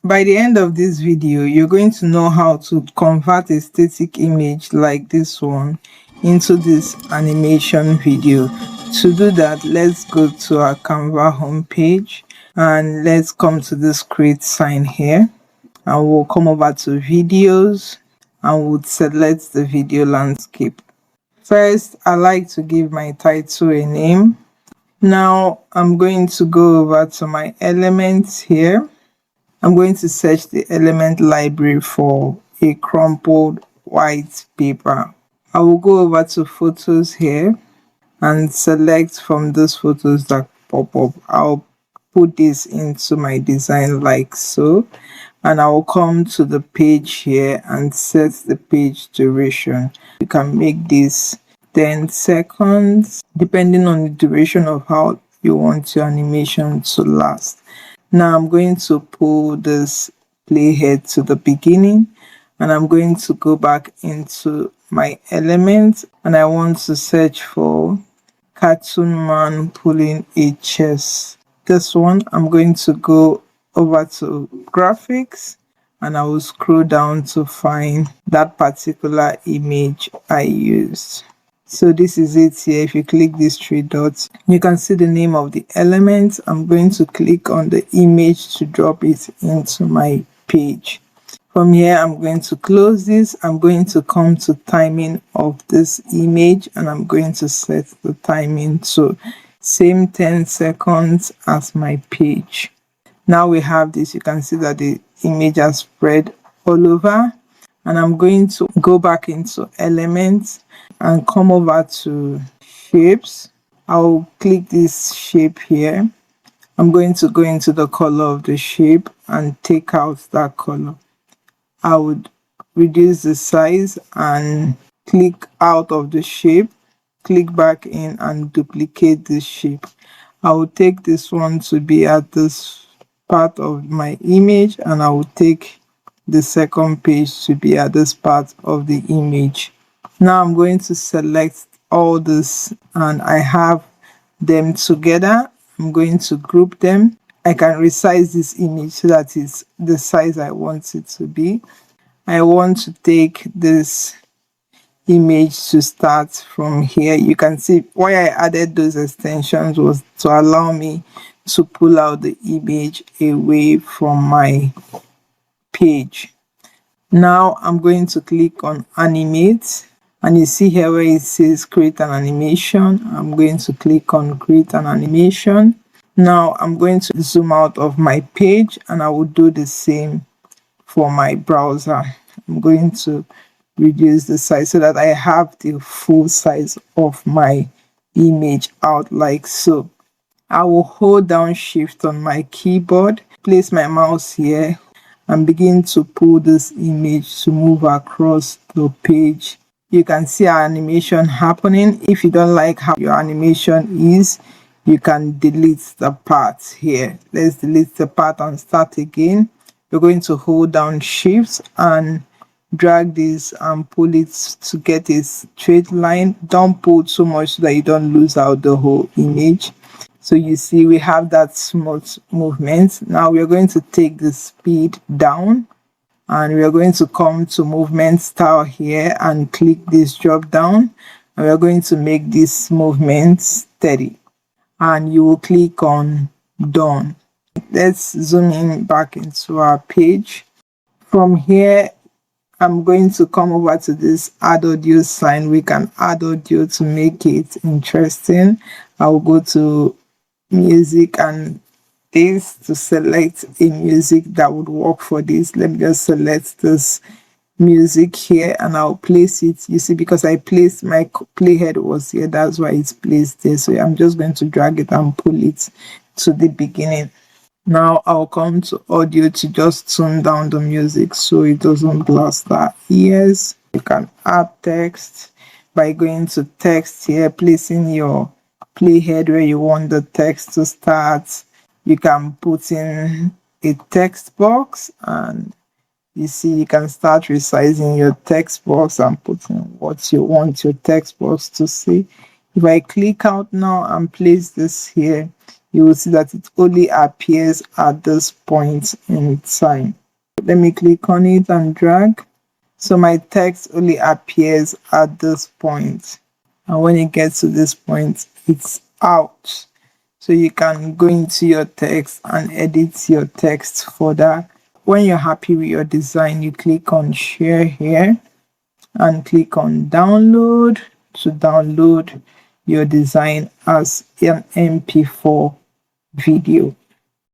By the end of this video, you're going to know how to convert a static image like this one into this animation video. To do that, let's go to our Canva homepage and let's come to this create sign here, and we'll come over to videos and we'll select the video landscape. First, I like to give my title a name. Now I'm going to go over to my elements here. I'm going to search the element library for a crumpled white paper. I will go over to photos here and select from those photos that pop up. I'll put this into my design like so, and I will come to the page here and set the page duration. You can make this 10 seconds depending on the duration of how you want your animation to last. Now I'm going to pull this playhead to the beginning, and I'm going to go back into my elements, and I want to search for cartoon man pulling a chess. This one, I'm going to go over to graphics and I will scroll down to find that particular image I used. So this is it here. If you click these three dots, you can see the name of the element. I'm going to click on the image to drop it into my page. From here, I'm going to close this. I'm going to come to timing of this image, and I'm going to set the timing to same 10 seconds as my page. Now we have this. You can see that the image has spread all over, and I'm going to go back into elements and come over to shapes. I'll click this shape here. I'm going to go into the color of the shape and take out that color. I would reduce the size and click out of the shape, click back in and duplicate this shape. I will take this one to be at this part of my image, and I will take the second page to be at this part of the image. Now I'm going to select all this and I have them together. I'm going to group them. I can resize this image so that it's the size I want it to be. I want to take this image to start from here. You can see why I added those extensions was to allow me to pull out the image away from my page. Now I'm going to click on animate, and you see here where it says create an animation. I'm going to click on create an animation. Now I'm going to zoom out of my page, and I will do the same for my browser. I'm going to reduce the size so that I have the full size of my image out like so. I will hold down shift on my keyboard, place my mouse here, and begin to pull this image to move across the page. You can see our animation happening. If you don't like how your animation is, you can delete the part here. Let's delete the part and start again. You're going to hold down shift and drag this and pull it to get a straight line. Don't pull too much so that you don't lose out the whole image. So you see we have that smooth movement. Now we are going to take the speed down, and we are going to come to movement style here and click this drop down, and we are going to make this movement steady, and you will click on done. Let's zoom in back into our page. From here, I'm going to come over to this add audio sign. We can add audio to make it interesting. I'll go to music and this to select a music that would work for this. Let me just select this music here and I'll place it. You see, because I placed my playhead was here, that's why it's placed there. So I'm just going to drag it and pull it to the beginning. Now I'll come to audio to just tune down the music so it doesn't blast our ears. You can add text by going to text here, placing your playhead where you want the text to start. You can put in a text box, and you see you can start resizing your text box and putting what you want your text box to say. If I click out now and place this here, you will see that it only appears at this point in time. Let me click on it and drag. So my text only appears at this point, and when it gets to this point, it's out. So you can go into your text and edit your text further. When you're happy with your design, you click on share here and click on download to download your design as an MP4 video.